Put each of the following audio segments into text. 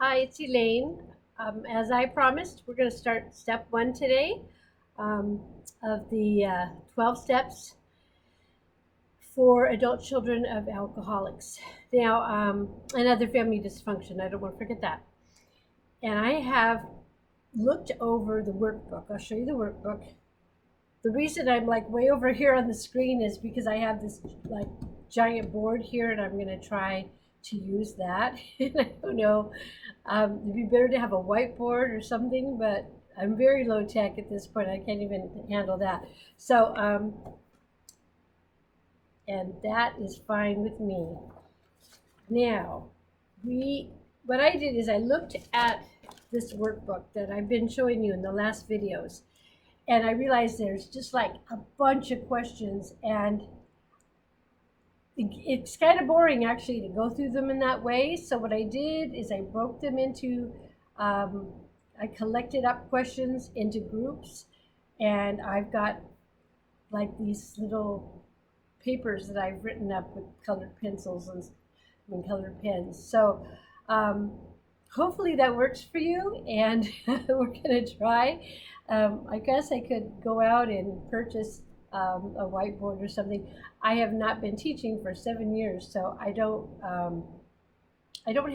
Hi, it's Elaine. As I promised, we're going to start step one today um, of the 12 steps for adult children of alcoholics. Now, and other family dysfunction. I don't want to forget that. And I have looked over the workbook. I'll show you the workbook. The reason I'm like way over here on the screen is because I have this like giant board here and I'm going to try to use that. And I don't know, it'd be better to have a whiteboard or something, but I'm very low tech at this point. I can't even handle that. So, and that is fine with me. Now, what I did is I looked at this workbook that I've been showing you in the last videos, and I realized there's just like a bunch of questions, and it's kind of boring actually to go through them in that way. So what I did is I broke them into, I collected up questions into groups, and I've got like these little papers that I've written up with colored pencils and colored pens. So hopefully that works for you, and we're going to try. I guess I could go out and purchase a whiteboard or something. I have not been teaching for 7 years, so I don't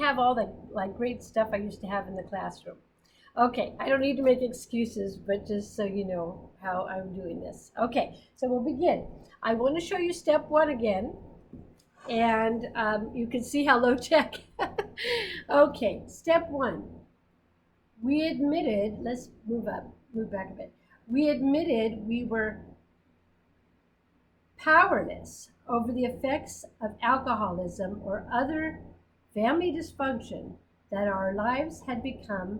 have all the like great stuff I used to have in the classroom. Okay, I don't need to make excuses, but just so you know how I'm doing this. Okay, so we'll begin. I want to show you step one again, and you can see how low tech. Okay, step one. We admitted, let's move back a bit. We admitted we were powerless over the effects of alcoholism or other family dysfunction, that our lives had become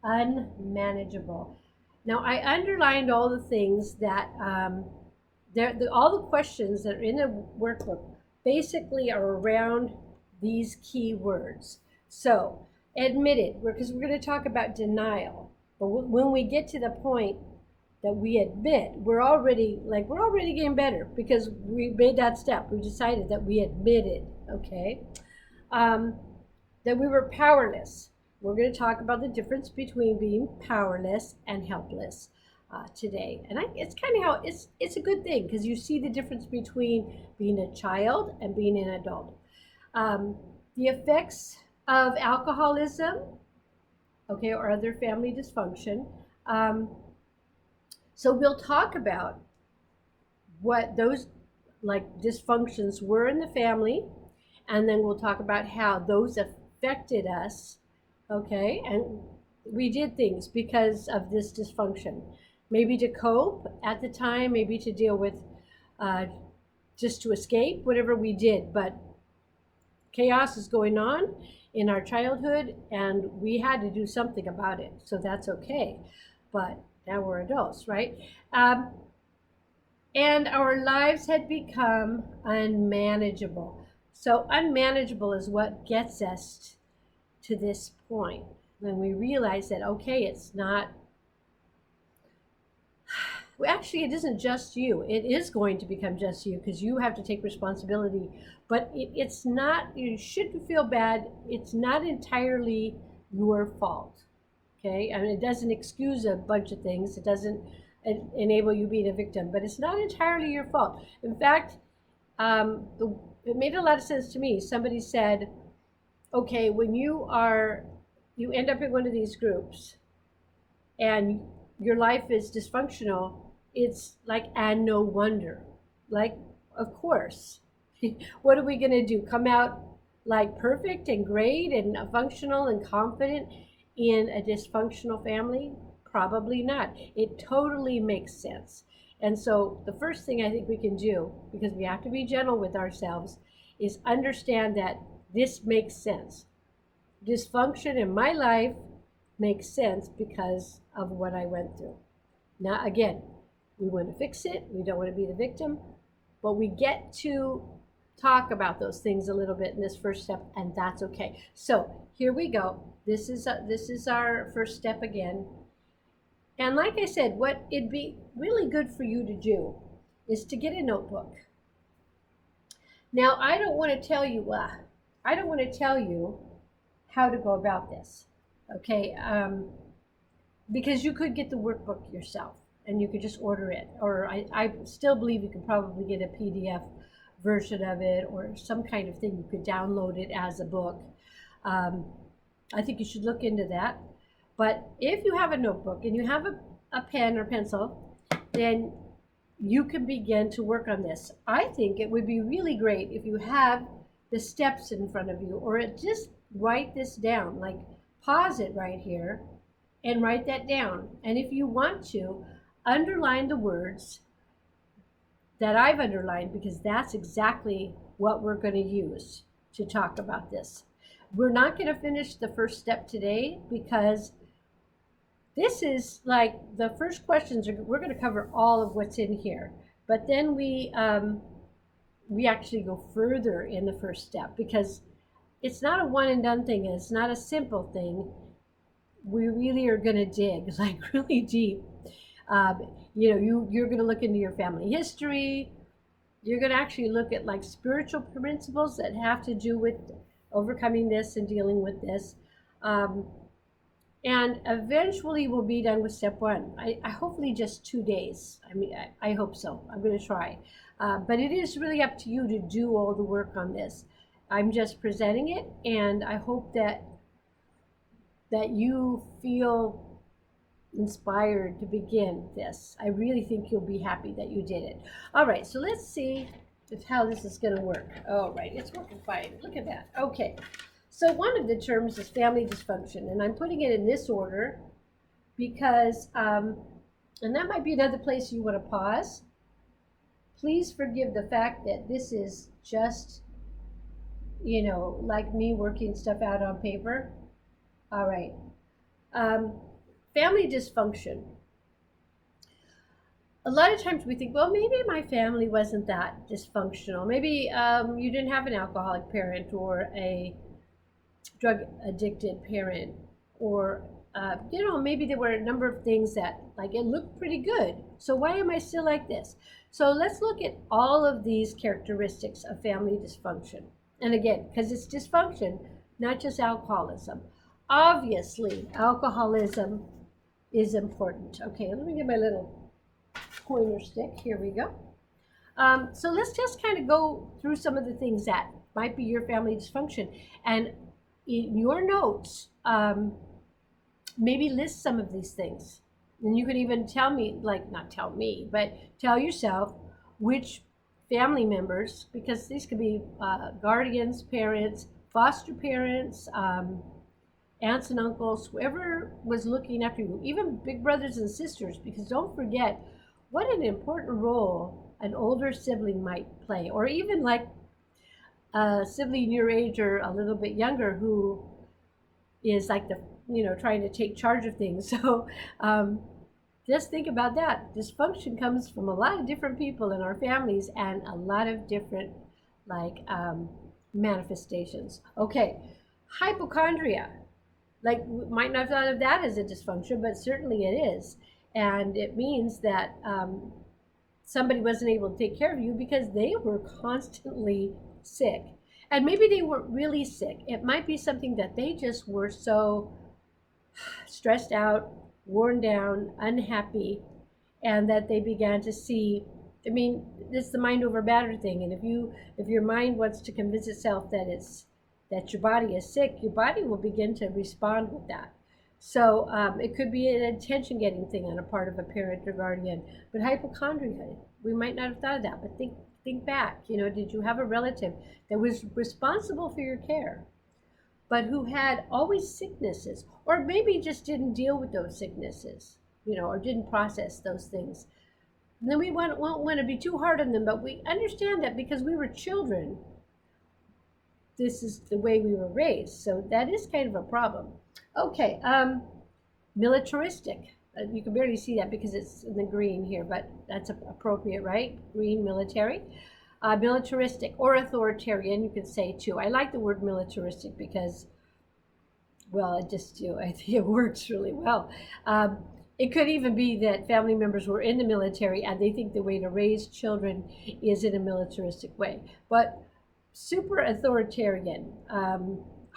unmanageable. Now, I underlined all the things that, all the questions that are in the workbook basically are around these key words. So, admitted, because we're going to talk about denial. But when we get to the point that we admit, we're already getting better because we made that step. We decided that we admitted, okay, that we were powerless. We're going to talk about the difference between being powerless and helpless today, and it's kind of how it's a good thing because you see the difference between being a child and being an adult. The effects of alcoholism, okay, or other family dysfunction. So we'll talk about what those like dysfunctions were in the family, and then we'll talk about how those affected us, okay? And we did things because of this dysfunction, maybe to cope at the time, maybe to deal with, just to escape, whatever we did. But chaos is going on in our childhood, and we had to do something about it, so that's okay. But now we're adults, right? And our lives had become unmanageable. So unmanageable is what gets us to this point when we realize that, okay, it's not, well, actually, it isn't just you. It is going to become just you because you have to take responsibility. But it's not, you shouldn't feel bad. It's not entirely your fault. Okay? I mean, it doesn't excuse a bunch of things. It doesn't enable you being a victim, but it's not entirely your fault. In fact, it made a lot of sense to me. Somebody said, okay, when you end up in one of these groups and your life is dysfunctional, it's like, and no wonder. Like, of course. What are we going to do? Come out like perfect and great and functional and confident in a dysfunctional family? Probably not. It totally makes sense. And so the first thing I think we can do, because we have to be gentle with ourselves, is understand that this makes sense. Dysfunction in my life makes sense because of what I went through. Now, again, we want to fix it. We don't want to be the victim, but we get to talk about those things a little bit in this first step, and that's okay. So here we go. This is our first step again. And like I said, what it'd be really good for you to do is to get a notebook. Now, I don't want to tell you how to go about this. Okay, because you could get the workbook yourself and you could just order it, or I still believe you could probably get a PDF version of it or some kind of thing. You could download it as a book. Um, I think you should look into that. But if you have a notebook and you have a pen or pencil, then you can begin to work on this. I think it would be really great if you have the steps in front of you, or just write this down, like pause it right here and write that down. And if you want to, underline the words that I've underlined, because that's exactly what we're going to use to talk about this. We're not going to finish the first step today because this is like the first questions we're going to cover all of what's in here, but then we actually go further in the first step, because it's not a one and done thing, and it's not a simple thing. We really are going to dig like really deep. You're going to look into your family history. You're going to actually look at like spiritual principles that have to do with overcoming this and dealing with this. And eventually we'll be done with step one. I hopefully just 2 days. I mean, I hope so. I'm going to try. But it is really up to you to do all the work on this. I'm just presenting it, and I hope that you feel inspired to begin this. I really think you'll be happy that you did it. All right, so let's see how this is going to work. All right, it's working fine. Look at that. Okay, so one of the terms is family dysfunction, and I'm putting it in this order because, and that might be another place you want to pause. Please forgive the fact that this is just, like me working stuff out on paper. All right. Family dysfunction. A lot of times we think, well, maybe my family wasn't that dysfunctional. Maybe you didn't have an alcoholic parent or a drug addicted parent, or maybe there were a number of things that, like, it looked pretty good. So why am I still like this? So let's look at all of these characteristics of family dysfunction. And again, because it's dysfunction, not just alcoholism. Obviously, alcoholism is important. Okay, let me get my little pointer stick. Here we go. So let's just kind of go through some of the things that might be your family dysfunction. And in your notes, maybe list some of these things. And you can even tell me, like, not tell me, but tell yourself which family members, because these could be guardians, parents, foster parents, aunts and uncles, whoever was looking after you, even big brothers and sisters, because don't forget what an important role an older sibling might play, or even like a sibling your age or a little bit younger who is like trying to take charge of things. So just think about that. Dysfunction comes from a lot of different people in our families and a lot of different manifestations. Okay, hypochondria. Like, we might not have thought of that as a dysfunction, but certainly it is. And it means that somebody wasn't able to take care of you because they were constantly sick. And maybe they weren't really sick. It might be something that they just were so stressed out, worn down, unhappy, and that they began to see, I mean, it's the mind over matter thing. And if your mind wants to convince itself that your body is sick, your body will begin to respond with that. So it could be an attention-getting thing on a part of a parent or guardian. But hypochondria, we might not have thought of that. But think back. Did you have a relative that was responsible for your care, but who had always sicknesses, or maybe just didn't deal with those sicknesses, or didn't process those things? And then we won't want to be too hard on them, but we understand that because we were children, this is the way we were raised. So that is kind of a problem. Okay, militaristic. You can barely see that because it's in the green here, but that's appropriate, right? Green, military. Militaristic or authoritarian, you could say too. I like the word militaristic because, well, I think it works really well. It could even be that family members were in the military and they think the way to raise children is in a militaristic way. But super authoritarian,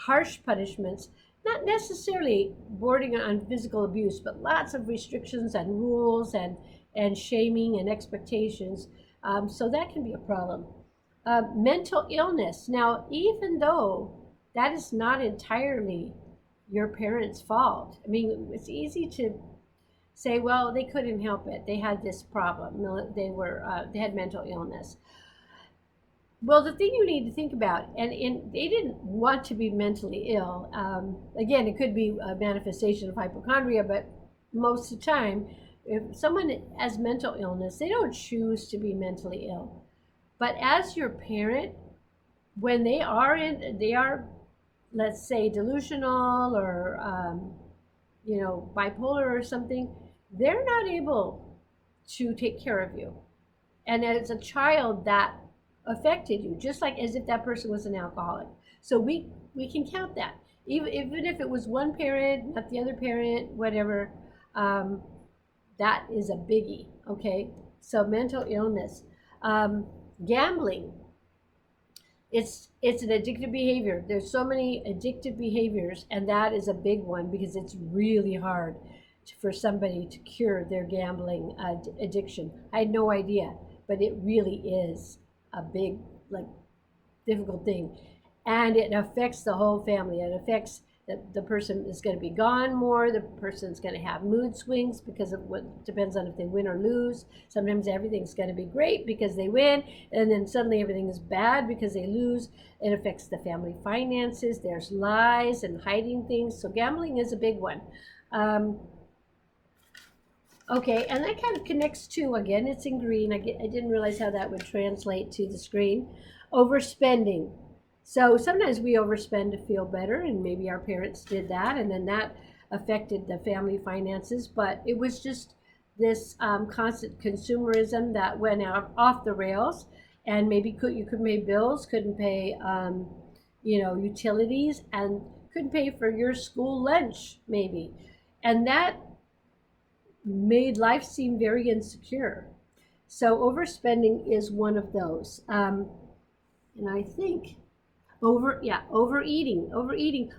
harsh punishments, not necessarily bordering on physical abuse, but lots of restrictions and rules and shaming and expectations. So that can be a problem. Mental illness. Now, even though that is not entirely your parents' fault, I mean, it's easy to say, well, they couldn't help it. They had this problem. They had mental illness. Well, the thing you need to think about, and they didn't want to be mentally ill. Again, it could be a manifestation of hypochondria, but most of the time, if someone has mental illness, they don't choose to be mentally ill. But as your parent, when they are, let's say, delusional or bipolar or something, they're not able to take care of you. And as a child, that affected you, just like as if that person was an alcoholic. So we can count that, even if it was one parent, not the other parent, whatever. That is a biggie. Okay, so mental illness, gambling. It's an addictive behavior. There's so many addictive behaviors, and that is a big one because it's really hard for somebody to cure their gambling addiction. I had no idea, but it really is a big, like, difficult thing, and it affects the whole family. It affects the person is going to be gone more. The person's going to have mood swings because of what depends on if they win or lose. Sometimes everything's going to be great because they win, and then suddenly everything is bad because they lose. It affects the family finances. There's lies and hiding things. So gambling is a big one. Okay, and that kind of connects to, again, it's in green. I didn't realize how that would translate to the screen. Overspending. So sometimes we overspend to feel better, and maybe our parents did that, and then that affected the family finances. But it was just this constant consumerism that went out off the rails, and maybe you couldn't pay bills, couldn't pay utilities, and couldn't pay for your school lunch maybe, and that made life seem very insecure. So overspending is one of those. And I think overeating.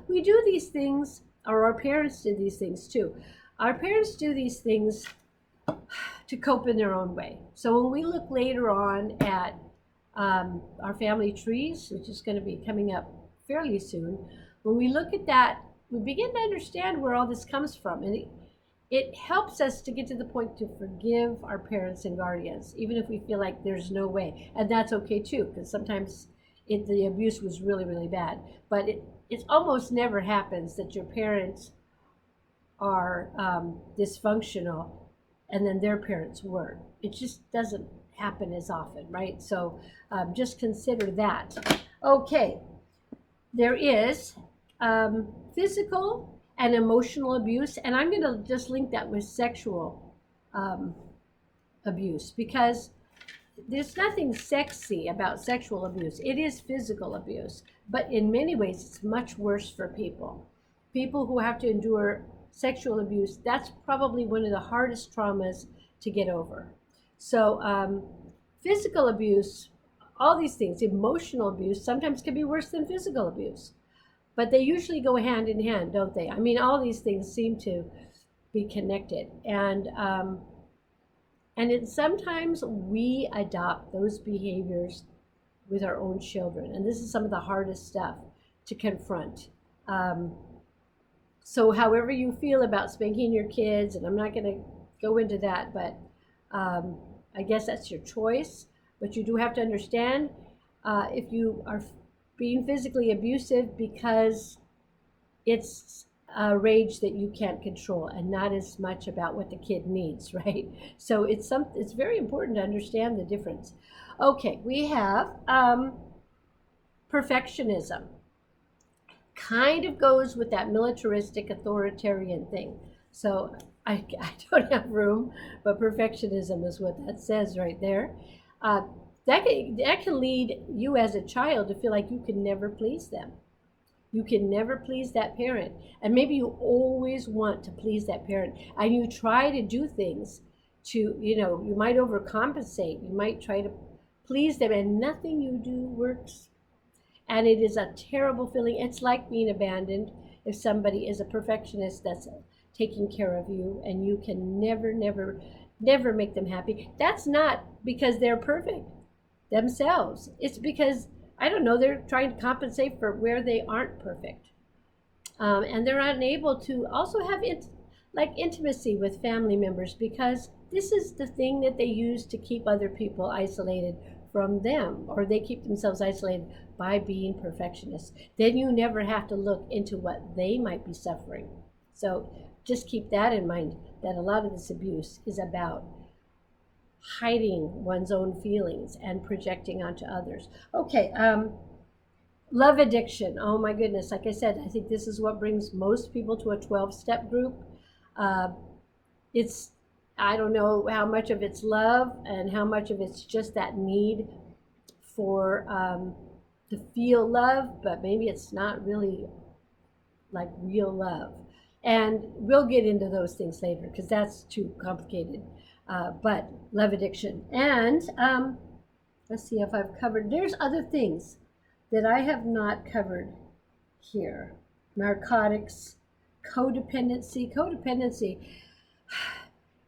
We do these things, or our parents did these things too. Our parents do these things to cope in their own way. So when we look later on at our family trees, which is going to be coming up fairly soon, when we look at that, we begin to understand where all this comes from. And it helps us to get to the point to forgive our parents and guardians, even if we feel like there's no way. And that's okay too, because sometimes the abuse was really, really bad. But it almost never happens that your parents are dysfunctional and then their parents weren't. It just doesn't happen as often, right? So just consider that. Okay, there is physical and emotional abuse, and I'm going to just link that with sexual abuse, because there's nothing sexy about sexual abuse. It is physical abuse, but in many ways it's much worse for people who have to endure sexual abuse. That's probably one of the hardest traumas to get over. So physical abuse, all these things, emotional abuse sometimes can be worse than physical abuse. But they usually go hand in hand, don't they? I mean, all these things seem to be connected. And sometimes we adopt those behaviors with our own children. And this is some of the hardest stuff to confront. So however you feel about spanking your kids, and I'm not going to go into that, but I guess that's your choice. But you do have to understand if you are being physically abusive because it's a rage that you can't control and not as much about what the kid needs, right? So it's very important to understand the difference. Okay, we have perfectionism. Kind of goes with that militaristic authoritarian thing. So I don't have room, but perfectionism is what that says right there. That can lead you as a child to feel like you can never please them. You can never please that parent. And maybe you always want to please that parent. And you try to do things to, you might overcompensate. You might try to please them, and nothing you do works. And it is a terrible feeling. It's like being abandoned if somebody is a perfectionist that's taking care of you and you can never make them happy. That's not because they're perfect themselves. It's because, I don't know, they're trying to compensate for where they aren't perfect. And they're unable to also have intimacy with family members, because this is the thing that they use to keep other people isolated from them, or they keep themselves isolated by being perfectionists. Then you never have to look into what they might be suffering. So just keep that in mind, that a lot of this abuse is about hiding one's own feelings and projecting onto others. Okay, love addiction. Oh my goodness. Like I said, I think this is what brings most people to a 12-step group. It's, I don't know how much of it's love and how much of it's just that need for to feel love, but maybe it's not really like real love. And we'll get into those things later because that's too complicated. But love addiction. And let's see if I've covered, there's other things that I have not covered here. Narcotics, codependency. Codependency,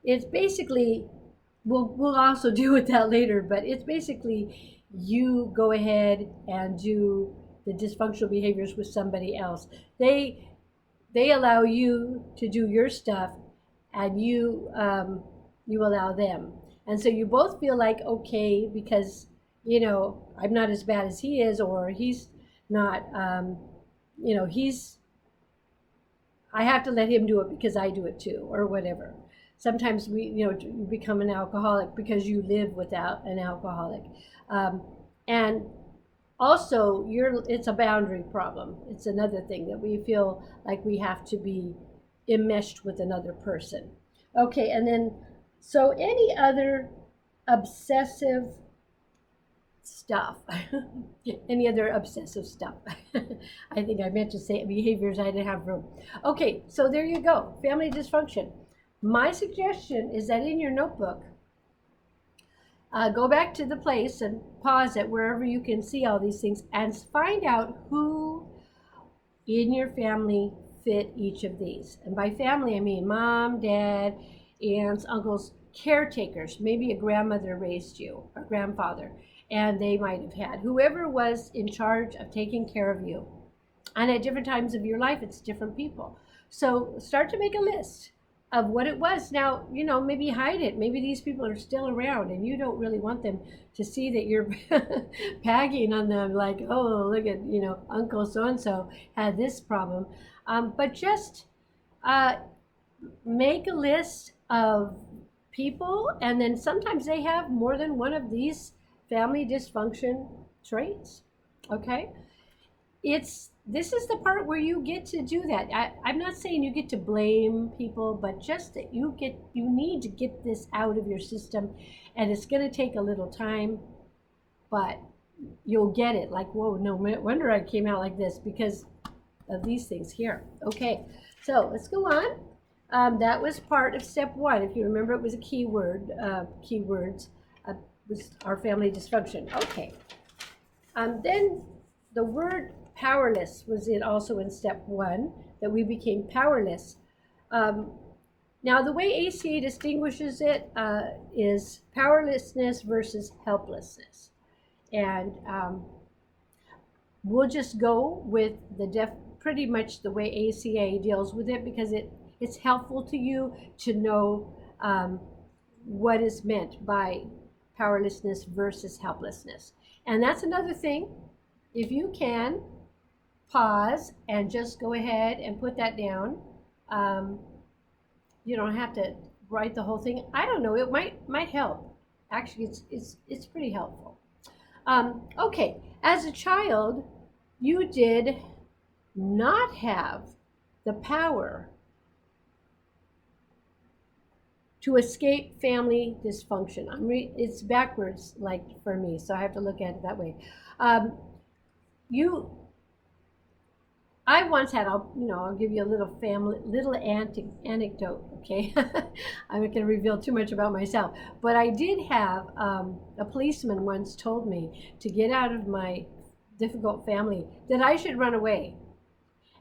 it's basically, we'll also deal with that later, but it's basically you go ahead and do the dysfunctional behaviors with somebody else. They allow you to do your stuff, and you allow them. And so you both feel like, okay, because, you know, I'm not as bad as he is, or he's not, you know, I have to let him do it because I do it too, or whatever. Sometimes you become an alcoholic because you live without an alcoholic. And also, it's a boundary problem. It's another thing that we feel like we have to be enmeshed with another person. Okay, and then, so any other obsessive stuff, any other obsessive stuff. I think I meant to say behaviors, I didn't have room. Okay, so there you go, family dysfunction. My suggestion is that in your notebook, go back to the place and pause it wherever you can see all these things and find out who in your family fit each of these. And by family, I mean mom, dad, aunts, uncles, caretakers. Maybe a grandmother raised you, or grandfather, and they might have had whoever was in charge of taking care of you. And at different times of your life, it's different people. So start to make a list of what it was. Now, you know, maybe hide it. Maybe these people are still around and you don't really want them to see that you're pagging on them like, oh, look at, you know, Uncle so-and-so had this problem. But just make a list of people, and then sometimes they have more than one of these family dysfunction traits. Okay? This is the part where you get to do that. I'm not saying you get to blame people, but just that you need to get this out of your system, and it's going to take a little time, but you'll get it. Like, whoa, no wonder I came out like this, because of these things here. Okay, so let's go on. That was part of step 1. If you remember, it was a keyword. Keywords was our family dysfunction. Okay. Then the word powerless was also in step 1, that we became powerless. Now, the way ACA distinguishes it is powerlessness versus helplessness. And we'll just go with pretty much the way ACA deals with it, because it's helpful to you to know what is meant by powerlessness versus helplessness. And that's another thing. If you can, pause and just go ahead and put that down. You don't have to write the whole thing. I don't know, it might help. Actually, it's pretty helpful. Okay, as a child, you did not have the power to escape family dysfunction. It's backwards, like for me, so I have to look at it that way. I once had, I'll give you a little anecdote, okay? I'm not going to reveal too much about myself, but I did have, a policeman once told me to get out of my difficult family, that I should run away.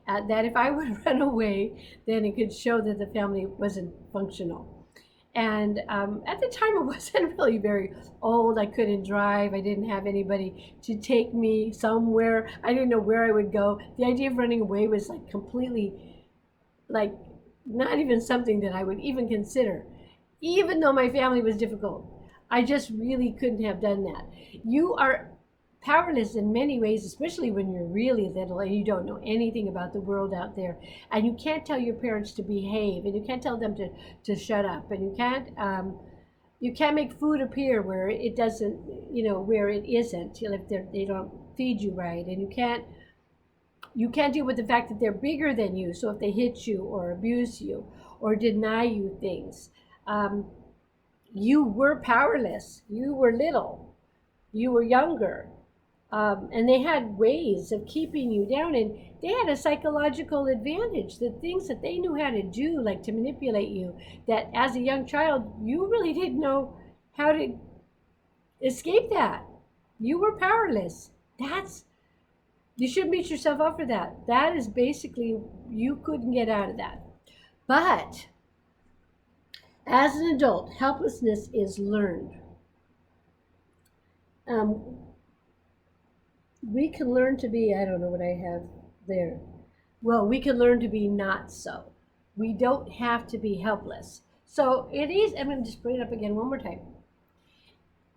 That if I would run away, then it could show that the family wasn't functional. And at the time, I wasn't really very old. I couldn't drive. I didn't have anybody to take me somewhere. I didn't know where I would go. The idea of running away was like completely, like, not even something that I would even consider, even though my family was difficult. I just really couldn't have done that. You are powerless in many ways, especially when you're really little and you don't know anything about the world out there. And you can't tell your parents to behave, and you can't tell them to shut up, and you can't make food appear where it doesn't, where it isn't, if they don't feed you right, and you can't deal with the fact that they're bigger than you. So if they hit you or abuse you or deny you things, you were powerless. You were little. You were younger. And they had ways of keeping you down, and they had a psychological advantage. The things that they knew how to do, like to manipulate you, that as a young child, you really didn't know how to escape that. You were powerless. You should beat yourself up for that. That is basically, you couldn't get out of that. But as an adult, helplessness is learned. We can learn to be, I don't know what I have there. Well, we can learn to be not so. We don't have to be helpless. So it is, I'm going to just bring it up again one more time.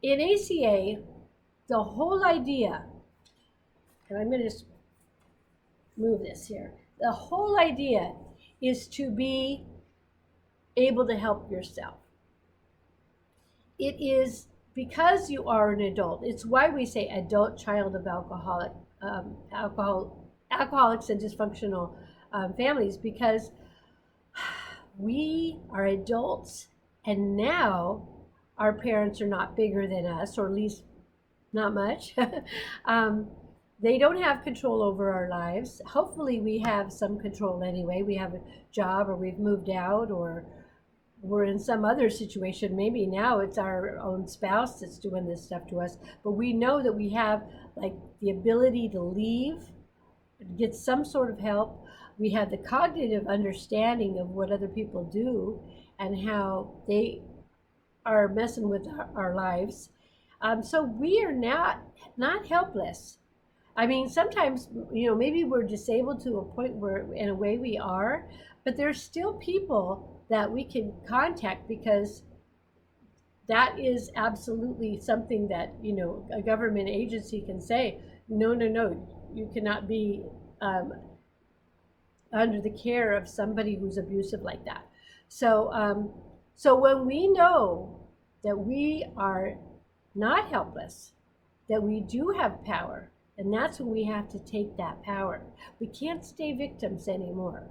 In ACA, the whole idea, and I'm going to just move this here. The whole idea is to be able to help yourself. It is because you are an adult. It's why we say adult child of alcoholics and dysfunctional families, because we are adults, and now our parents are not bigger than us, or at least not much. They don't have control over our lives. Hopefully we have some control anyway. We have a job, or we've moved out, or we're in some other situation. Maybe now it's our own spouse that's doing this stuff to us. But we know that we have like the ability to leave, get some sort of help. We have the cognitive understanding of what other people do and how they are messing with our lives. So we are not helpless. I mean, sometimes, maybe we're disabled to a point where, in a way, we are, but there's still people that we can contact, because that is absolutely something that, a government agency can say, no, you cannot be under the care of somebody who's abusive like that. So when we know that we are not helpless, that we do have power, and that's when we have to take that power. We can't stay victims anymore.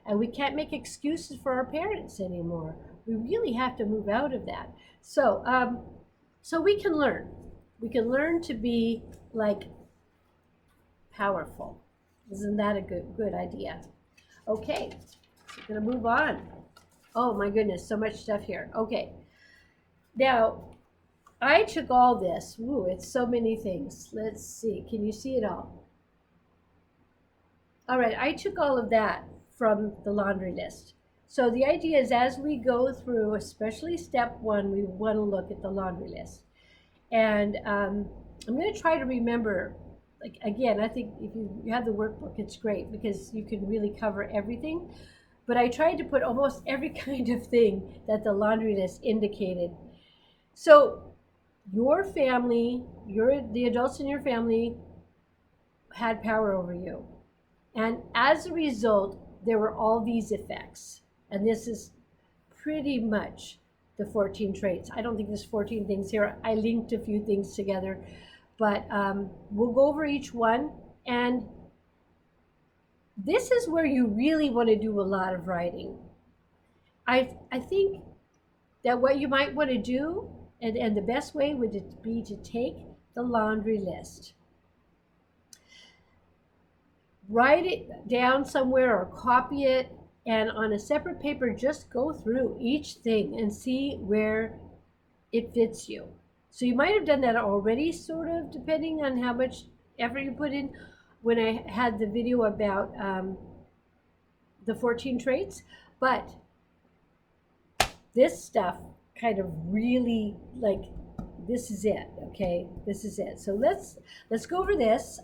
And we can't make excuses for our parents anymore. We really have to move out of that. So we can learn. We can learn to be like powerful. Isn't that a good idea? Okay, so I'm gonna move on. Oh my goodness, so much stuff here. Okay, now I took all this. Ooh, it's so many things. Let's see, can you see it all? All right, I took all of that from the laundry list. So the idea is, as we go through, especially step 1, we want to look at the laundry list. And I'm going to try to remember, like, again, I think if you have the workbook, it's great because you can really cover everything. But I tried to put almost every kind of thing that the laundry list indicated. So your family, the adults in your family had power over you. And as a result, there were all these effects. And this is pretty much the 14 traits. I don't think there's 14 things here. I linked a few things together, but we'll go over each one. And this is where you really want to do a lot of writing. I think that what you might want to do, and the best way would be to take the laundry list, write it down somewhere or copy it, and on a separate paper, just go through each thing and see where it fits you. So you might have done that already, sort of, depending on how much effort you put in when I had the video about the 14 traits. But this stuff kind of really, like, this is it. Okay, this is it. So let's go over this.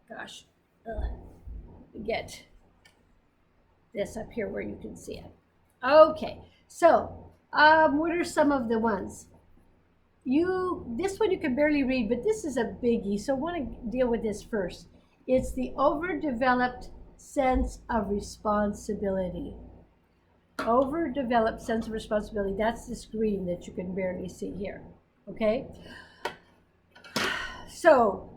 Gosh, get this up here where you can see it. Okay, so what are some of the ones? This one you can barely read, but this is a biggie, so I want to deal with this first. It's the overdeveloped sense of responsibility. Overdeveloped sense of responsibility. That's this green that you can barely see here. Okay, so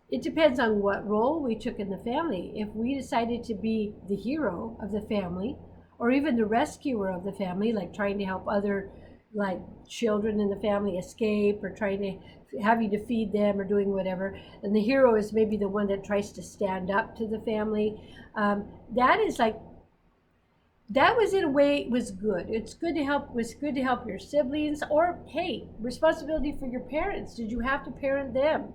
it depends on what role we took in the family. If we decided to be the hero of the family, or even the rescuer of the family, like trying to help other, like, children in the family escape, or trying to having to feed them, or doing whatever, and the hero is maybe the one that tries to stand up to the family, that is like, that was, in a way, was good. It's good to help. Was good to help your siblings, or hey, responsibility for your parents. Did you have to parent them?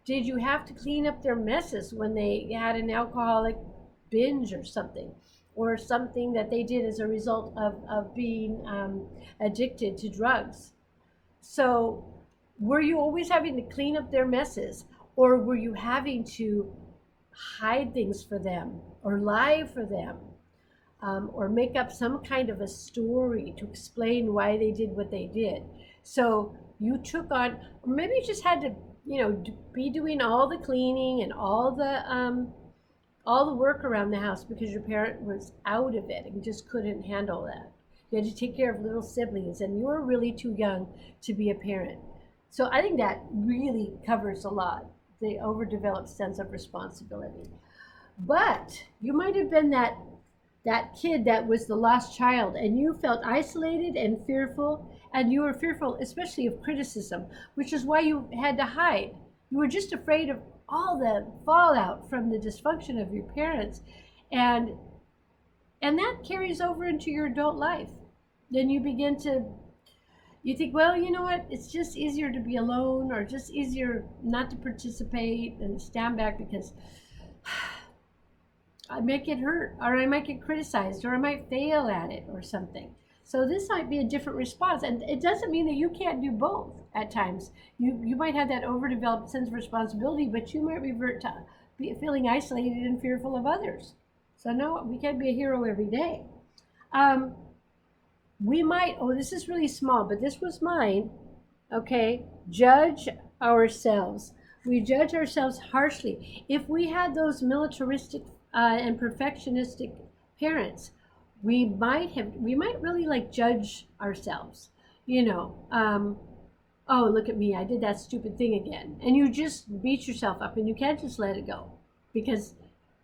Did you have to clean up their messes when they had an alcoholic binge or something that they did as a result of being addicted to drugs? So were you always having to clean up their messes, or were you having to hide things for them, or lie for them, or make up some kind of a story to explain why they did what they did? So you took on, or maybe you just had to, be doing all the cleaning and all the work around the house because your parent was out of it and just couldn't handle that. You had to take care of little siblings, and you were really too young to be a parent. So I think that really covers a lot, the overdeveloped sense of responsibility. But you might have been that kid that was the lost child, and you felt isolated and fearful, and you were fearful especially of criticism, which is why you had to hide. You were just afraid of all the fallout from the dysfunction of your parents, and that carries over into your adult life. Then you think, well, you know what, it's just easier to be alone, or just easier not to participate and stand back because I might get hurt, or I might get criticized, or I might fail at it, or something. So this might be a different response, and it doesn't mean that you can't do both at times. You might have that overdeveloped sense of responsibility, but you might revert to feeling isolated and fearful of others. So no, we can't be a hero every day. We might, this is really small, but this was mine, okay, judge ourselves. We judge ourselves harshly. If we had those militaristic and perfectionistic parents, we might really, like, judge ourselves, oh, look at me, I did that stupid thing again, and you just beat yourself up, and you can't just let it go, because,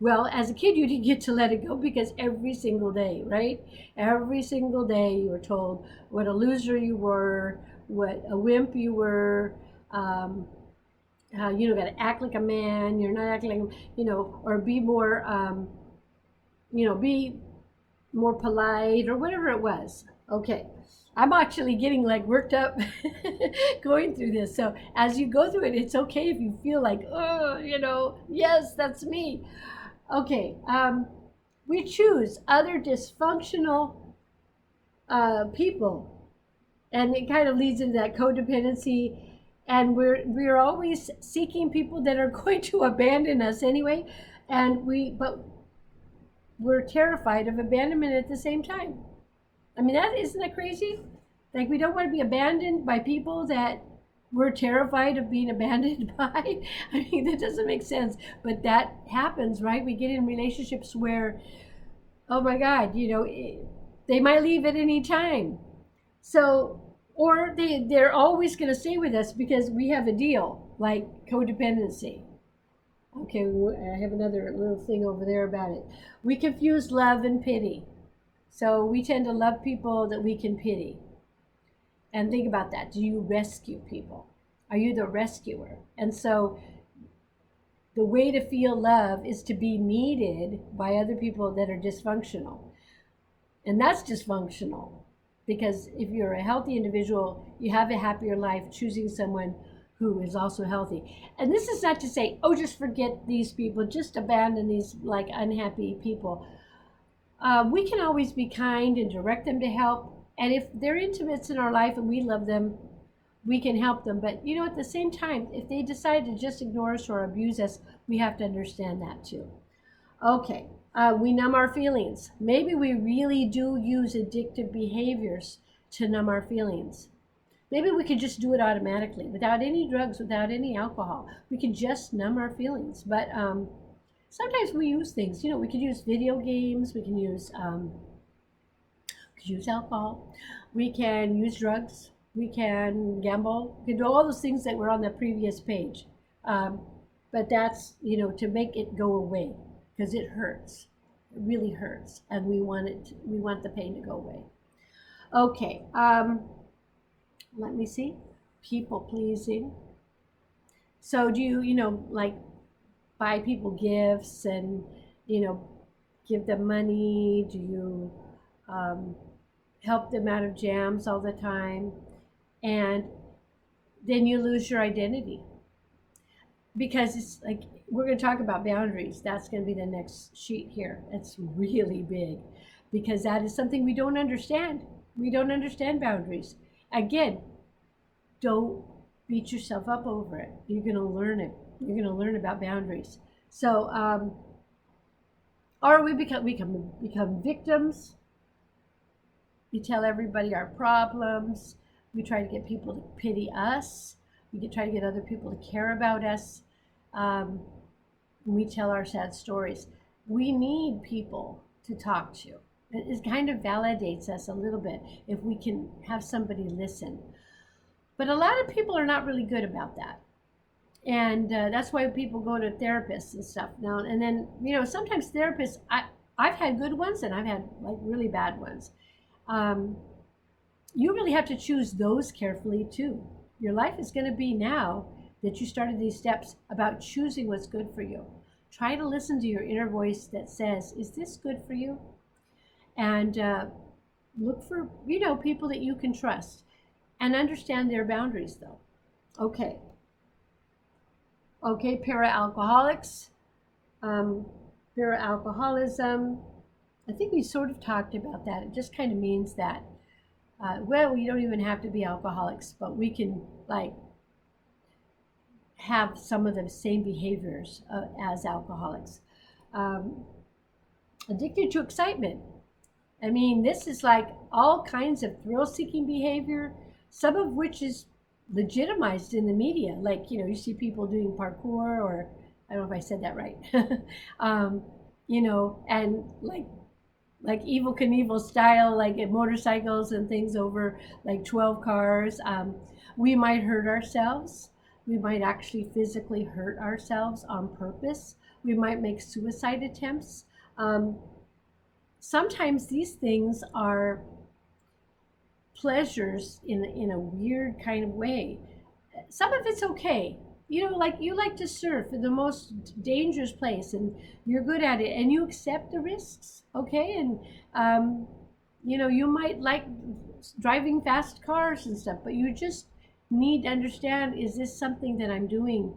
well, as a kid you didn't get to let it go, because every single day, right, every single day you were told what a loser you were, what a wimp you were, how got to act like a man. You're not acting like, or be more, be more polite, or whatever it was. Okay, I'm actually getting, like, worked up going through this. So as you go through it, it's okay if you feel like, oh, yes, that's me. Okay, we choose other dysfunctional people, and it kind of leads into that codependency. And we're always seeking people that are going to abandon us anyway, but we're terrified of abandonment at the same time. I mean, isn't that crazy? Like, we don't want to be abandoned by people that we're terrified of being abandoned by. I mean, that doesn't make sense, but that happens, right? We get in relationships where, oh my God, they might leave at any time. So, or they're always going to stay with us because we have a deal, like codependency. Okay, I have another little thing over there about it. We confuse love and pity. So we tend to love people that we can pity. And think about that. Do you rescue people? Are you the rescuer? And so the way to feel love is to be needed by other people that are dysfunctional. And that's dysfunctional. Because if you're a healthy individual, you have a happier life choosing someone who is also healthy. And this is not to say, oh, just forget these people, just abandon these like unhappy people. We can always be kind and direct them to help. And if they're intimates in our life and we love them, we can help them. But at the same time, if they decide to just ignore us or abuse us, we have to understand that too. Okay, we numb our feelings. Maybe we really do use addictive behaviors to numb our feelings. Maybe we could just do it automatically without any drugs, without any alcohol. We could just numb our feelings. But sometimes we use things. We could use video games. We can use alcohol. We can use drugs. We can gamble. We can do all those things that were on the previous page. But that's to make it go away because it hurts. It really hurts, and we want the pain to go away. Okay. Let me see. People pleasing. So do you, like buy people gifts and, give them money? Do you help them out of jams all the time? And then you lose your identity. Because it's like, we're going to talk about boundaries. That's going to be the next sheet here. It's really big because that is something we don't understand. We don't understand boundaries. Again, don't beat yourself up over it. You're going to learn it. You're going to learn about boundaries. So, or we become victims. We tell everybody our problems. We try to get people to pity us. We can try to get other people to care about us. We tell our sad stories. We need people to talk to. It kind of validates us a little bit if we can have somebody listen. But a lot of people are not really good about that. And that's why people go to therapists and stuff now. And then, sometimes therapists, I've had good ones and I've had like really bad ones. You really have to choose those carefully too. Your life is going to be now that you started these steps about choosing what's good for you. Try to listen to your inner voice that says, is this good for you? And look for, people that you can trust and understand their boundaries though. Okay, para-alcoholics, para-alcoholism. I think we sort of talked about that. It just kind of means that, we don't even have to be alcoholics, but we can have some of the same behaviors as alcoholics. Addicted to excitement. I mean, this is like all kinds of thrill-seeking behavior, some of which is legitimized in the media. Like, you see people doing parkour, or I don't know if I said that right. And like Evel Knievel style, like at motorcycles and things over like 12 cars. We might hurt ourselves. We might actually physically hurt ourselves on purpose. We might make suicide attempts. Sometimes these things are pleasures in a weird kind of way. Some of it's okay. Like you like to surf in the most dangerous place and you're good at it and you accept the risks, okay? And, you might like driving fast cars and stuff, but you just need to understand, is this something that I'm doing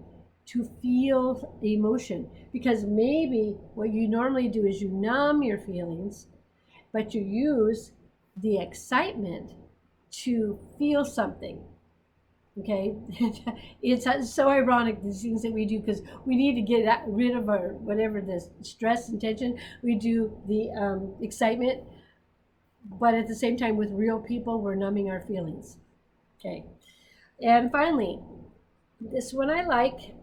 to feel emotion? Because maybe what you normally do is you numb your feelings, but you use the excitement to feel something. Okay, it's so ironic, the things that we do, because we need to get rid of our whatever the stress and tension. We do the excitement, but at the same time with real people, we're numbing our feelings. Okay, and finally, this one I like.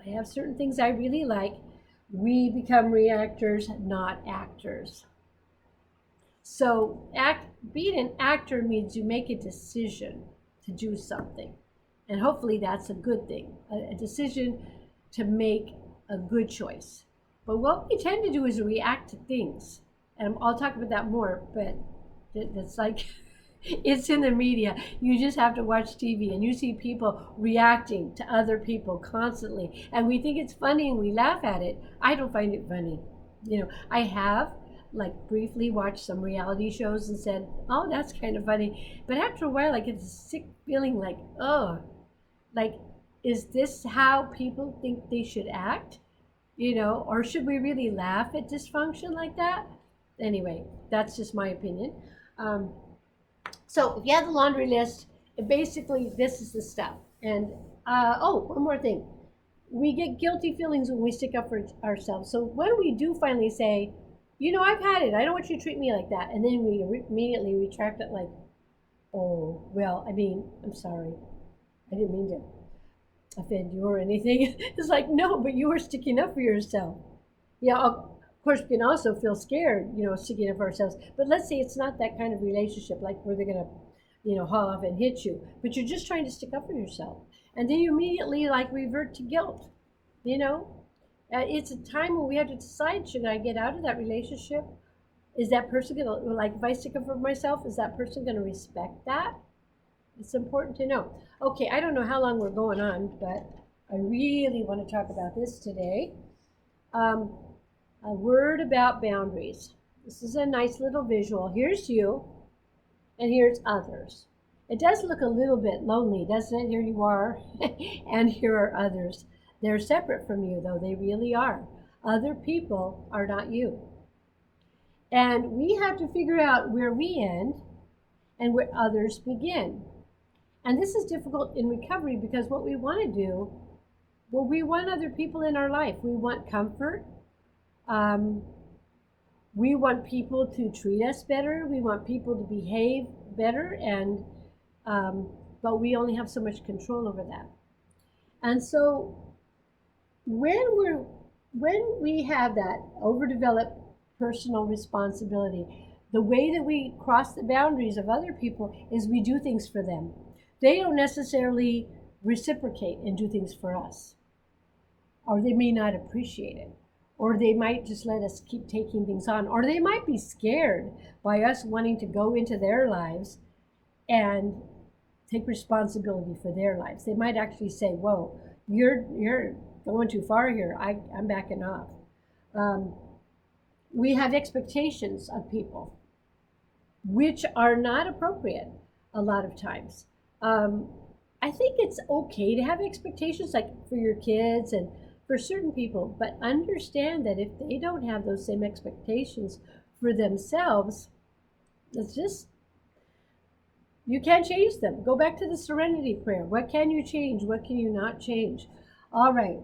I have certain things I really like. We become reactors, not actors. So being an actor means you make a decision to do something. And hopefully that's a good thing, a decision to make a good choice. But what we tend to do is react to things. And I'll talk about that more, but it's like, it's in the media. You just have to watch TV and you see people reacting to other people constantly. And we think it's funny and we laugh at it. I don't find it funny. I have briefly watched some reality shows and said, oh, that's kind of funny. But after a while, I get this sick feeling like, oh, like is this how people think they should act? Or should we really laugh at dysfunction like that? Anyway, that's just my opinion. Um, so if you have the laundry list, basically this is the stuff. And one more thing. We get guilty feelings when we stick up for ourselves. So when we do finally say, I've had it, I don't want you to treat me like that, and then we immediately retract it like, oh, well, I mean, I'm sorry. I didn't mean to offend you or anything. It's like, no, but you were sticking up for yourself. Yeah, of course, we can also feel scared, sticking up for ourselves. But let's say it's not that kind of relationship, like where they're going to, haul off and hit you, but you're just trying to stick up for yourself. And then you immediately like revert to guilt, you know? It's a time when we have to decide, should I get out of that relationship? Is that person going to, like, if I stick up for myself, is that person going to respect that? It's important to know. Okay, I don't know how long we're going on, but I really want to talk about this today. A word about boundaries. This is a nice little visual. Here's you, and here's others. It does look a little bit lonely, doesn't it? Here you are, and here are others. They're separate from you, though. They really are. Other people are not you. And we have to figure out where we end and where others begin. And this is difficult in recovery because what we want to do, well, we want other people in our life. We want comfort. We want people to treat us better. We want people to behave better, but we only have so much control over that. And so when we have that overdeveloped personal responsibility, the way that we cross the boundaries of other people is we do things for them. They don't necessarily reciprocate and do things for us, or they may not appreciate it, or they might just let us keep taking things on, or they might be scared by us wanting to go into their lives and take responsibility for their lives. They might actually say, whoa, you're going too far here. I'm backing off. We have expectations of people, which are not appropriate a lot of times. I think it's okay to have expectations, like for your kids and for certain people, but understand that if they don't have those same expectations for themselves, it's just, you can't change them. Go back to the serenity prayer. What can you change? What can you not change? All right.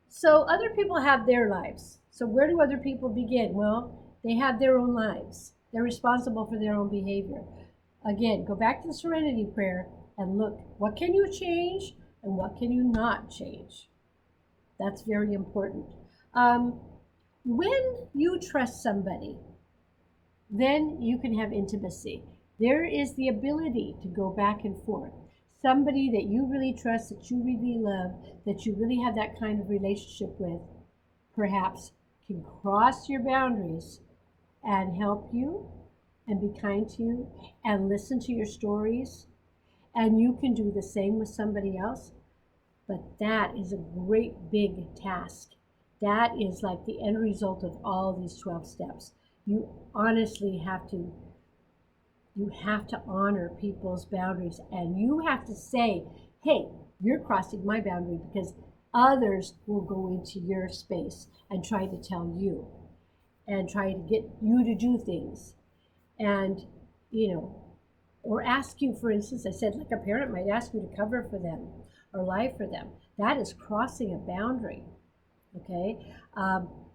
So other people have their lives. So where do other people begin? Well, they have their own lives. They're responsible for their own behavior. Again, go back to the serenity prayer and look, what can you change and what can you not change? That's very important. When you trust somebody, then you can have intimacy. There is the ability to go back and forth. Somebody that you really trust, that you really love, that you really have that kind of relationship with, perhaps can cross your boundaries and help you and be kind to you and listen to your stories. And you can do the same with somebody else. But that is a great big task. That is like the end result of all these 12 steps. You honestly have to honor people's boundaries, and you have to say, hey, you're crossing my boundary, because others will go into your space and try to tell you and try to get you to do things. And, or ask you, for instance, I said, like a parent might ask you to cover for them or lie for them. That is crossing a boundary, okay?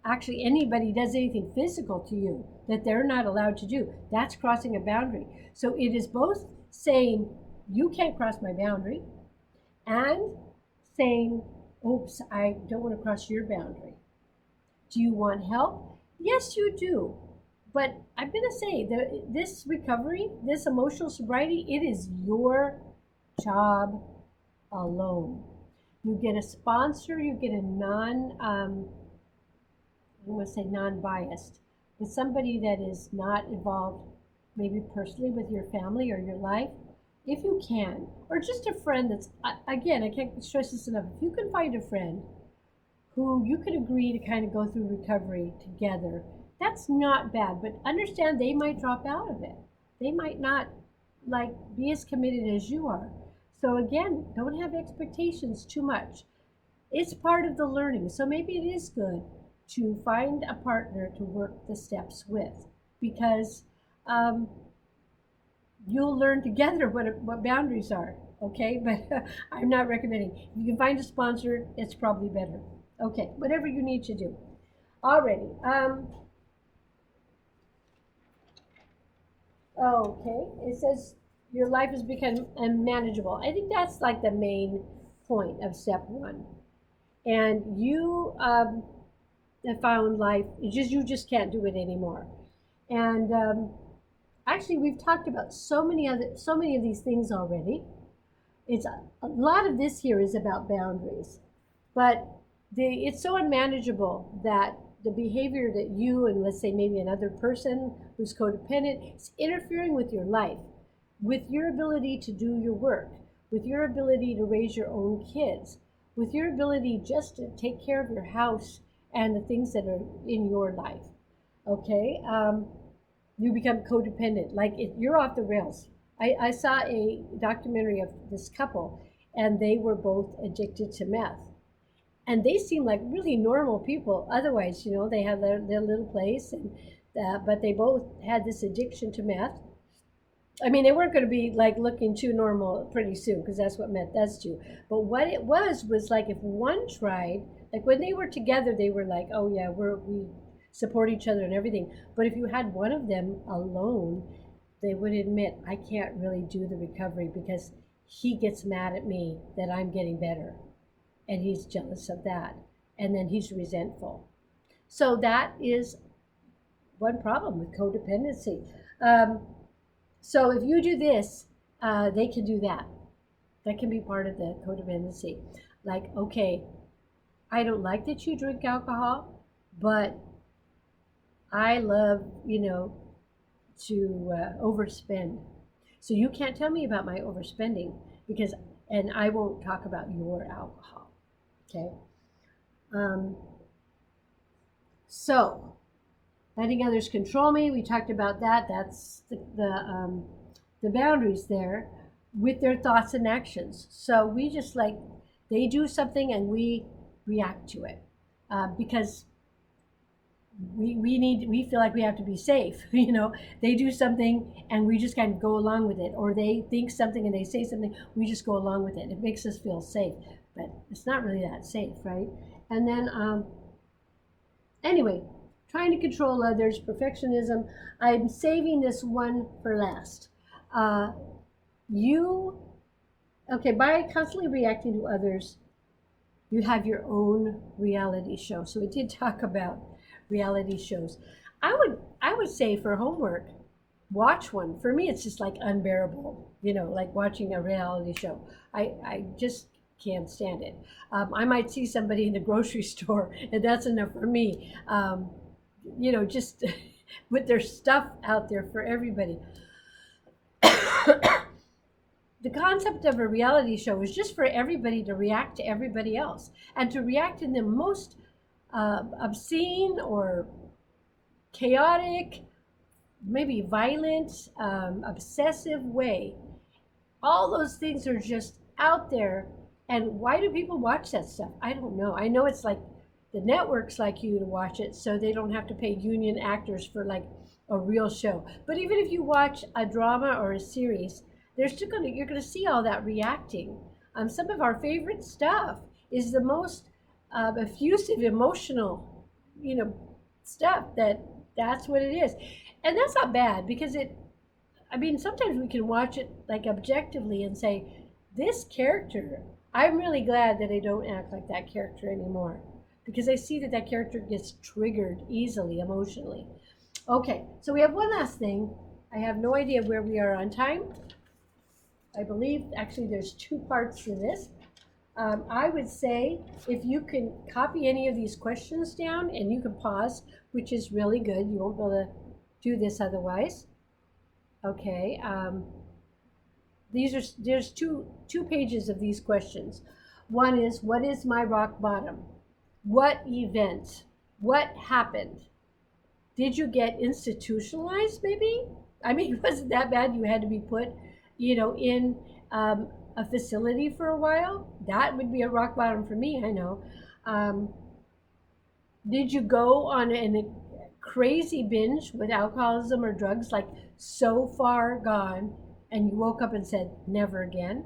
Actually, anybody does anything physical to you that they're not allowed to do, that's crossing a boundary. So it is both saying, you can't cross my boundary, and saying, oops, I don't want to cross your boundary. Do you want help? Yes, you do. But I'm going to say that this recovery, this emotional sobriety, it is your job alone. You get a sponsor, you get a non-biased, but somebody that is not involved maybe personally with your family or your life, if you can, or just a friend that's, again, I can't stress this enough, if you can find a friend who you could agree to kind of go through recovery together, that's not bad, but understand they might drop out of it. They might not be as committed as you are. So again, don't have expectations too much. It's part of the learning. So maybe it is good to find a partner to work the steps with, because um, you'll learn together what boundaries are. Okay, but I'm not recommending. If you can find a sponsor, it's probably better. Okay, whatever you need to do. Alrighty. Okay, it says your life has become unmanageable. I think that's like the main point of step one. And you have found life, you just can't do it anymore. And actually, we've talked about so many of these things already. It's a lot of this here is about boundaries, but it's so unmanageable that the behavior that you and, let's say, maybe another person who's codependent, is interfering with your life, with your ability to do your work, with your ability to raise your own kids, with your ability just to take care of your house and the things that are in your life. Okay, you become codependent, like you're off the rails. I saw a documentary of this couple, and they were both addicted to meth, and they seemed like really normal people otherwise. They had their little place, and but they both had this addiction to meth. I mean, they weren't going to be like looking too normal pretty soon, because that's what meth does to you. But what it was like, if one tried, like when they were together, they were like, oh yeah, we support each other and everything. But if you had one of them alone, they would admit, I can't really do the recovery because he gets mad at me that I'm getting better, and he's jealous of that, and then he's resentful. So that is one problem with codependency. So if you do this, they can do that. That can be part of the codependency. Like, okay, I don't like that you drink alcohol, but I love, to overspend. So you can't tell me about my overspending, and I won't talk about your alcohol. Okay. Um, so letting others control me, we talked about that. That's the boundaries there with their thoughts and actions. So we just like, they do something and we react to it, because we feel like we have to be safe. They do something and we just kind of go along with it, or they think something and they say something, we just go along with it. It makes us feel safe, but it's not really that safe, right? And then anyway, trying to control others, perfectionism. I'm saving this one for last. By constantly reacting to others, you have your own reality show. So we did talk about reality shows. I would say for homework, watch one. For me, it's just like unbearable, like watching a reality show. I just can't stand it. I might see somebody in the grocery store, and that's enough for me. Just with their stuff out there for everybody. The concept of a reality show is just for everybody to react to everybody else, and to react in the most obscene or chaotic, maybe violent, obsessive way. All those things are just out there. And why do people watch that stuff? I don't know. I know it's like the networks like you to watch it, so they don't have to pay union actors for like a real show. But even if you watch a drama or a series, you're gonna see all that reacting. Some of our favorite stuff is the most effusive, emotional, stuff. That's what it is, and that's not bad, because sometimes we can watch it like objectively and say, this character, I'm really glad that I don't act like that character anymore, because I see that character gets triggered easily emotionally. Okay, so we have one last thing. I have no idea where we are on time. I believe actually there's two parts to this. I would say if you can copy any of these questions down, and you can pause, which is really good. You won't be able to do this otherwise. Okay. There's two pages of these questions. One is, what is my rock bottom? What event? What happened? Did you get institutionalized maybe? I mean, was it that bad you had to be put, in a facility for a while. That would be a rock bottom for me, I know. Um, did you go on a crazy binge with alcoholism or drugs, like so far gone, and you woke up and said, never again?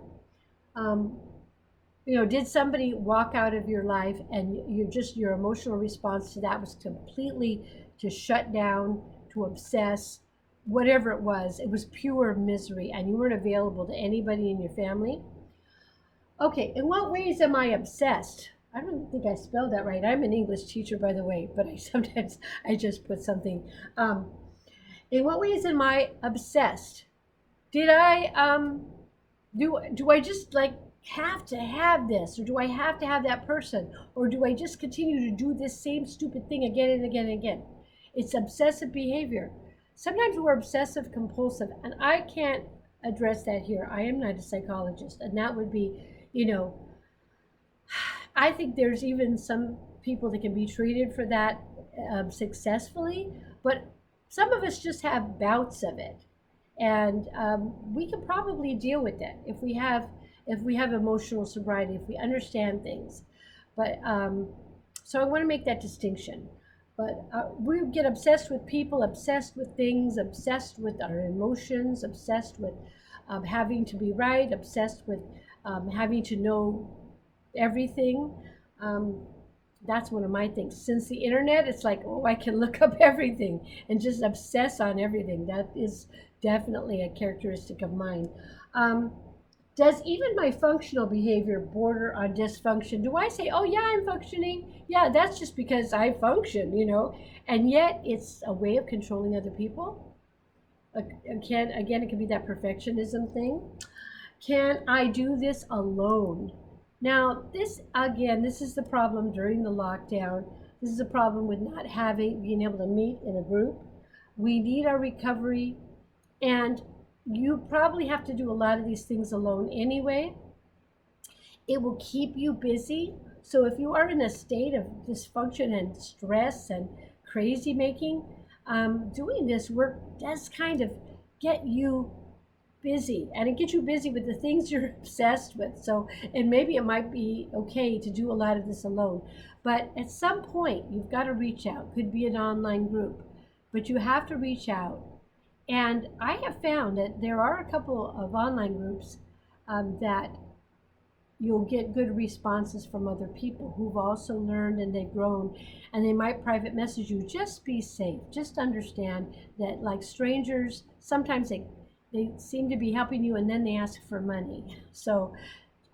Um, did somebody walk out of your life and your emotional response to that was completely to shut down, to obsess, whatever it was? It was pure misery and you weren't available to anybody in your family. Okay, in what ways am I obsessed? I don't think I spelled that right. I'm an English teacher, by the way, but sometimes I just put something. Um, in what ways am I obsessed? Did I do I just like have to have this, or do I have to have that person, or do I just continue to do this same stupid thing again and again and again? It's obsessive behavior. Sometimes we're obsessive compulsive, and I can't address that here. I am not a psychologist, and that would be, you know, I think there's even some people that can be treated for that successfully, but some of us just have bouts of it, and we can probably deal with it if we have emotional sobriety, if we understand things. But so I want to make that distinction. But we get obsessed with people, obsessed with things, obsessed with our emotions, obsessed with having to be right, obsessed with having to know everything. Um, that's one of my things. Since the internet, it's like, oh, I can look up everything and just obsess on everything. That is definitely a characteristic of mine. Um, does even my functional behavior border on dysfunction? Do I say, oh, yeah, I'm functioning? Yeah, that's just because I function. And yet it's a way of controlling other people. Again, it can be that perfectionism thing. Can I do this alone? Now, this is the problem during the lockdown. This is a problem with not being able to meet in a group. We need our recovery, and you probably have to do a lot of these things alone anyway. It will keep you busy. So if you are in a state of dysfunction and stress and crazy making, doing this work does kind of get you busy, and it gets you busy with the things you're obsessed with. So, and maybe it might be okay to do a lot of this alone, but at some point you've got to reach out. Could be an online group, but you have to reach out. And I have found that there are a couple of online groups that you'll get good responses from other people who've also learned and they've grown, and they might private message you. Just be safe. Just understand that, like strangers, sometimes they seem to be helping you and then they ask for money. So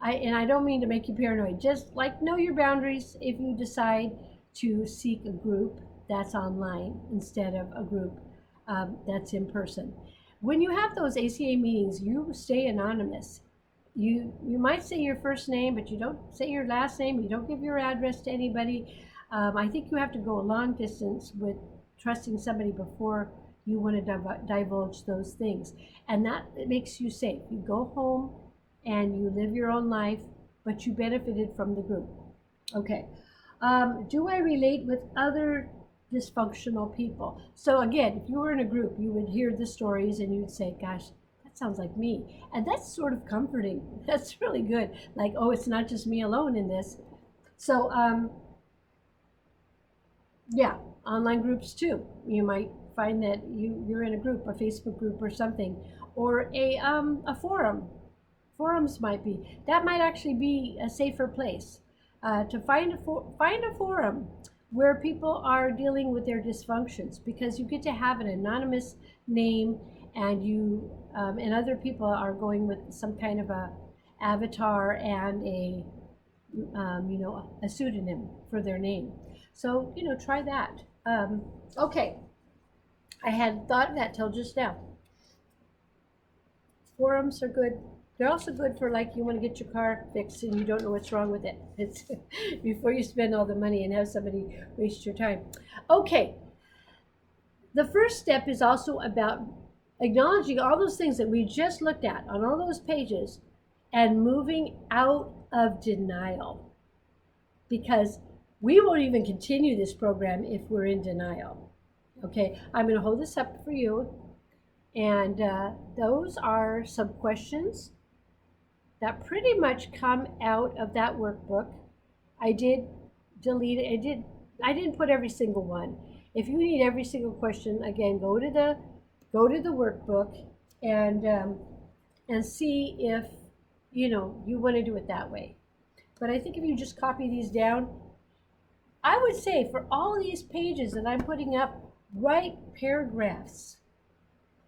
I don't mean to make you paranoid. Just like know your boundaries if you decide to seek a group that's online instead of a group that's in person. When you have those ACA meetings, you stay anonymous. You might say your first name, but you don't say your last name. You don't give your address to anybody. I think you have to go a long distance with trusting somebody before you want to divulge those things, and that makes you safe. You go home and you live your own life, but you benefited from the group. Okay. Do I relate with other dysfunctional people? So again, if you were in a group, you would hear the stories and you'd say, gosh, that sounds like me. And that's sort of comforting. That's really good. Like, oh, it's not just me alone in this. So yeah, online groups too. You might find that you're in a group, a Facebook group or something, or a forum. Forums might be. That might actually be a safer place to find a forum where people are dealing with their dysfunctions, because you get to have an anonymous name, and you and other people are going with some kind of a avatar and a pseudonym for their name. So try that. Okay, I hadn't thought of that till just now. Forums are good. They're also good for, like, you want to get your car fixed and you don't know what's wrong with it. It's before you spend all the money and have somebody waste your time. Okay, the first step is also about acknowledging all those things that we just looked at on all those pages and moving out of denial, because we won't even continue this program if we're in denial. Okay, I'm going to hold this up for you, and those are some questions that pretty much come out of that workbook. I did delete it. I didn't put every single one. If you need every single question, again, go to the workbook and see if you want to do it that way. But I think if you just copy these down, I would say for all these pages that I'm putting up, write paragraphs.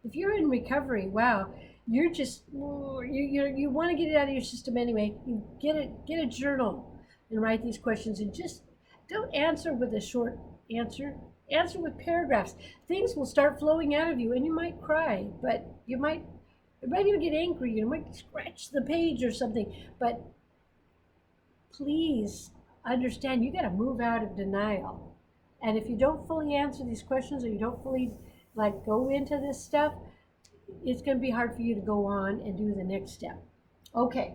If you're in recovery, wow, you're just you want to get it out of your system anyway. You get a journal and write these questions, and just don't answer with a short answer. Answer with paragraphs. Things will start flowing out of you, and you might cry, but you might even get angry. You might scratch the page or something. But please understand, you got to move out of denial. And if you don't fully answer these questions, or you don't fully go into this stuff, it's going to be hard for you to go on and do the next step. Okay.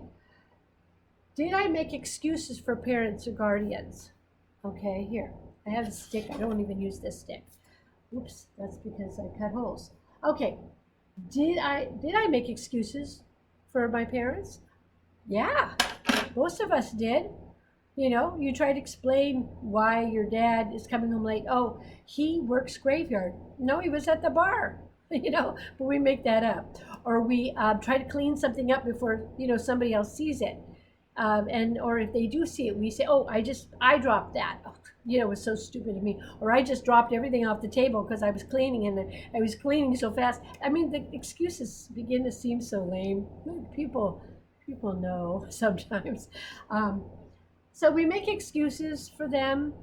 Did I make excuses for parents or guardians? Okay, here. I have a stick. I don't even use this stick. Oops, that's because I cut holes. Okay. Did I make excuses for my parents? Yeah. Most of us did. You try to explain why your dad is coming home late. Oh, he works graveyard. No, he was at the bar. But we make that up. Or we try to clean something up before, somebody else sees it. Or if they do see it, we say, oh, I dropped that. Oh, it was so stupid of me. Or I just dropped everything off the table because I was cleaning, and I was cleaning so fast. I mean, the excuses begin to seem so lame. People know sometimes. So we make excuses for them,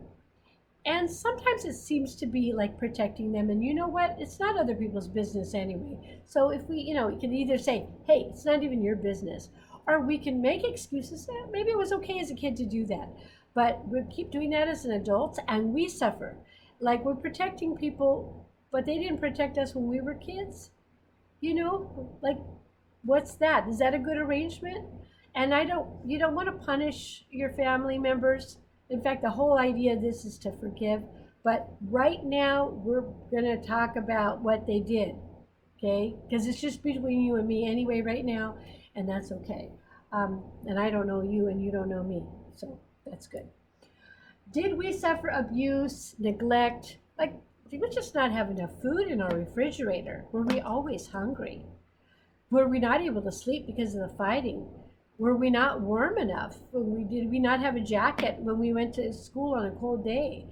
and sometimes it seems to be like protecting them. And you know what? It's not other people's business anyway. So if we can either say, hey, it's not even your business, or we can make excuses. Maybe it was okay as a kid to do that, but we keep doing that as an adult, and we suffer. Like, we're protecting people, but they didn't protect us when we were kids. Like, what's that? Is that a good arrangement? And you don't want to punish your family members. In fact, the whole idea of this is to forgive. But right now, we're going to talk about what they did, okay? Because it's just between you and me anyway right now, and that's okay. And I don't know you, and you don't know me, so that's good. Did we suffer abuse, neglect? Like, did we just not have enough food in our refrigerator? Were we always hungry? Were we not able to sleep because of the fighting? Were we not warm enough? Did we not have a jacket when we went to school on a cold day?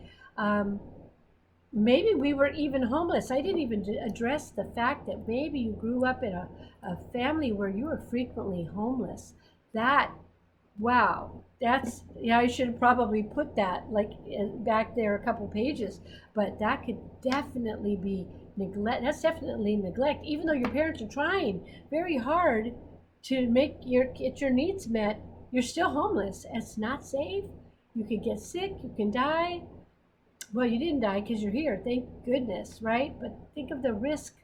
Maybe we were even homeless. I didn't even address the fact that maybe you grew up in a family where you were frequently homeless. Wow, I should have probably put that back there a couple pages, but that could definitely be neglect. That's definitely neglect, even though your parents are trying very hard to get your needs met. You're still homeless. It's not safe. You could get sick. You can die. Well, you didn't die because you're here. Thank goodness, right? But think of the risk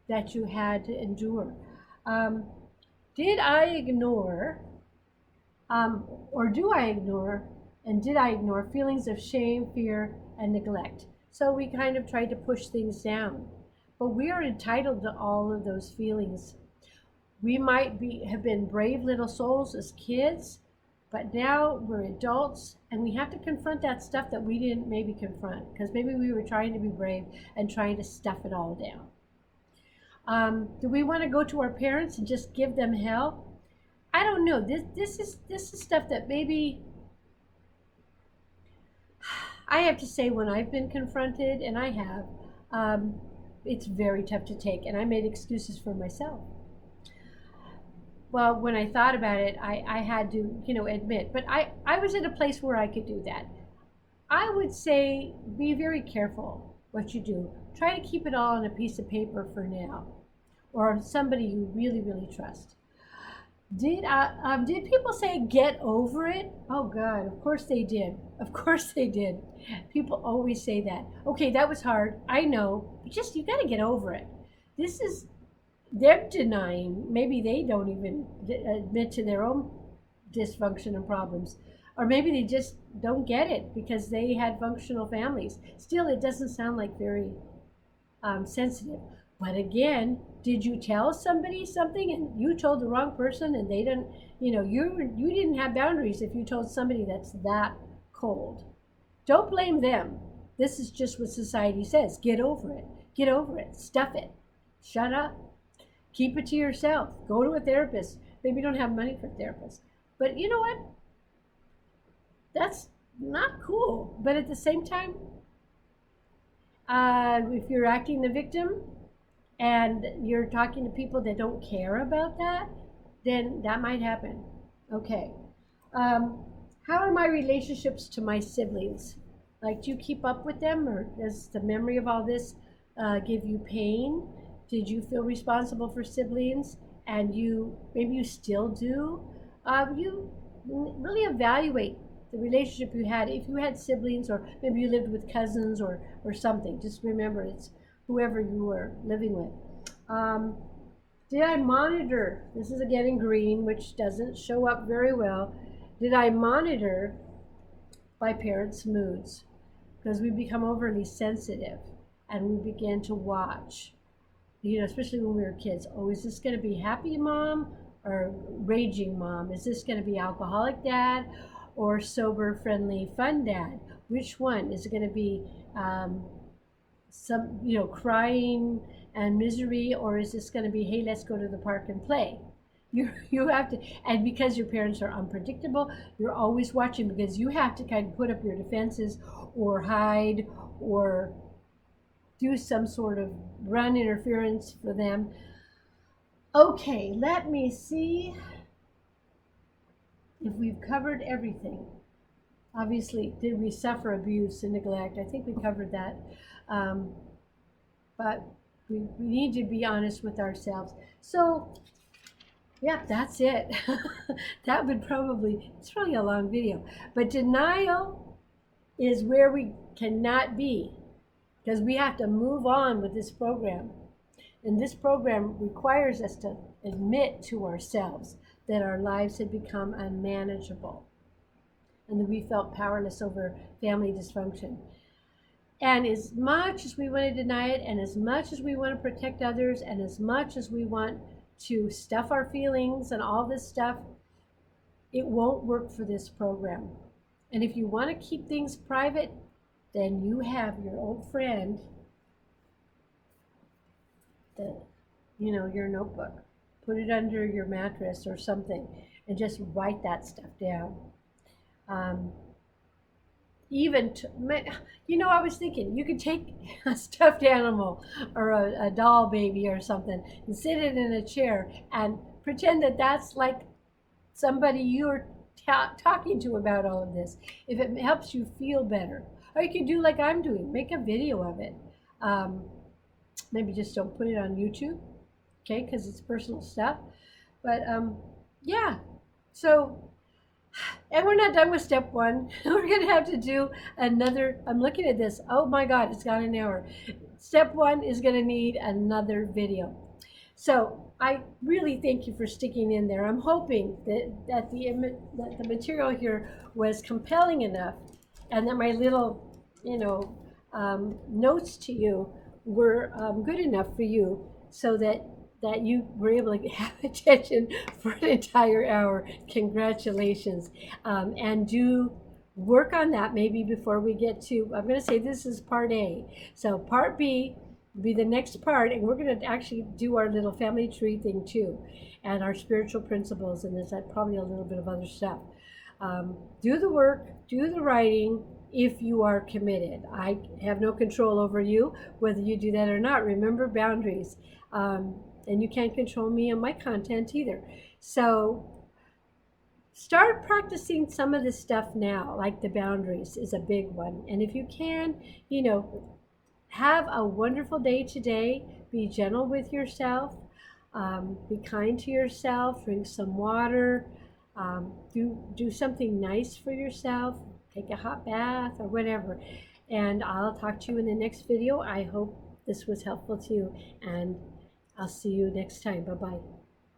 that you had to endure. Did I ignore, or do I ignore, and did I ignore feelings of shame, fear, and neglect? So we kind of tried to push things down. But we are entitled to all of those feelings. We might have been brave little souls as kids, but now we're adults, and we have to confront that stuff that we didn't maybe confront, because maybe we were trying to be brave and trying to stuff it all down. Do we want to go to our parents and just give them hell? I don't know. This is stuff that maybe I have to say, when I've been confronted, and I have, it's very tough to take, and I made excuses for myself. Well, when I thought about it, I had to, admit. But I was in a place where I could do that. I would say be very careful what you do. Try to keep it all on a piece of paper for now, or somebody you really, really trust. Did people say get over it? Oh God, of course they did. Of course they did. People always say that. Okay, that was hard. I know, but just you got to get over it. They're denying. Maybe they don't even admit to their own dysfunction and problems, or maybe they just don't get it because they had functional families. Still, it doesn't sound like very sensitive. But again, did you tell somebody something and you told the wrong person and they didn't, you didn't have boundaries if you told somebody that's that cold. Don't blame them. This is just what society says. Get over it. Get over it. Stuff it. Shut up. Keep it to yourself. Go to a therapist. Maybe you don't have money for a therapist. But you know what? That's not cool. But at the same time, if you're acting the victim and you're talking to people that don't care about that, then that might happen. Okay. How are my relationships to my siblings? Like, do you keep up with them, or does the memory of all this give you pain? Did you feel responsible for siblings, and maybe you still do? You really evaluate the relationship you had. If you had siblings, or maybe you lived with cousins or something, just remember it's whoever you were living with. Did I monitor? This is again in green, which doesn't show up very well. Did I monitor my parents' moods? Because we become overly sensitive and we begin to watch, especially when we were kids. Oh, is this going to be happy mom or raging mom? Is this going to be alcoholic dad or sober, friendly, fun dad? Which one? Is it going to be crying and misery, or is this going to be, hey, let's go to the park and play? You have to, and because your parents are unpredictable, you're always watching, because you have to kind of put up your defenses or hide or do some sort of run interference for them. Okay, let me see if we've covered everything. Obviously, did we suffer abuse and neglect? I think we covered that. But we need to be honest with ourselves. So, yeah, that's it. That would it's probably a long video. But denial is where we cannot be, because we have to move on with this program. And this program requires us to admit to ourselves that our lives had become unmanageable and that we felt powerless over family dysfunction. And as much as we want to deny it, and as much as we want to protect others, and as much as we want to stuff our feelings and all this stuff, it won't work for this program. And if you want to keep things private, then you have your old friend, your notebook. Put it under your mattress or something and just write that stuff down. I was thinking you could take a stuffed animal or a doll baby or something and sit it in a chair and pretend that that's like somebody you're talking to about all of this, if it helps you feel better. Or you can do like I'm doing, make a video of it. Maybe just don't put it on YouTube, okay, because it's personal stuff. But yeah, so, and we're not done with step one. We're going to have to do another. I'm looking at this. Oh my God, it's got an hour. Step one is going to need another video. So I really thank you for sticking in there. I'm hoping that the material here was compelling enough, and that my little, notes to you were good enough for you, so that you were able to have attention for an entire hour. Congratulations. And do work on that maybe before we get to, I'm going to say this is part A. So part B will be the next part, and we're going to actually do our little family tree thing too, and our spiritual principles, and there's probably a little bit of other stuff. Do the work, do the writing, if you are committed. I have no control over you, whether you do that or not. Remember, boundaries. And you can't control me and my content either. So start practicing some of this stuff now, like the boundaries is a big one. And if you can, have a wonderful day today. Be gentle with yourself. Be kind to yourself. Drink some water. Do something nice for yourself. Take a hot bath or whatever. And I'll talk to you in the next video. I hope this was helpful to you, and I'll see you next time. Bye-bye.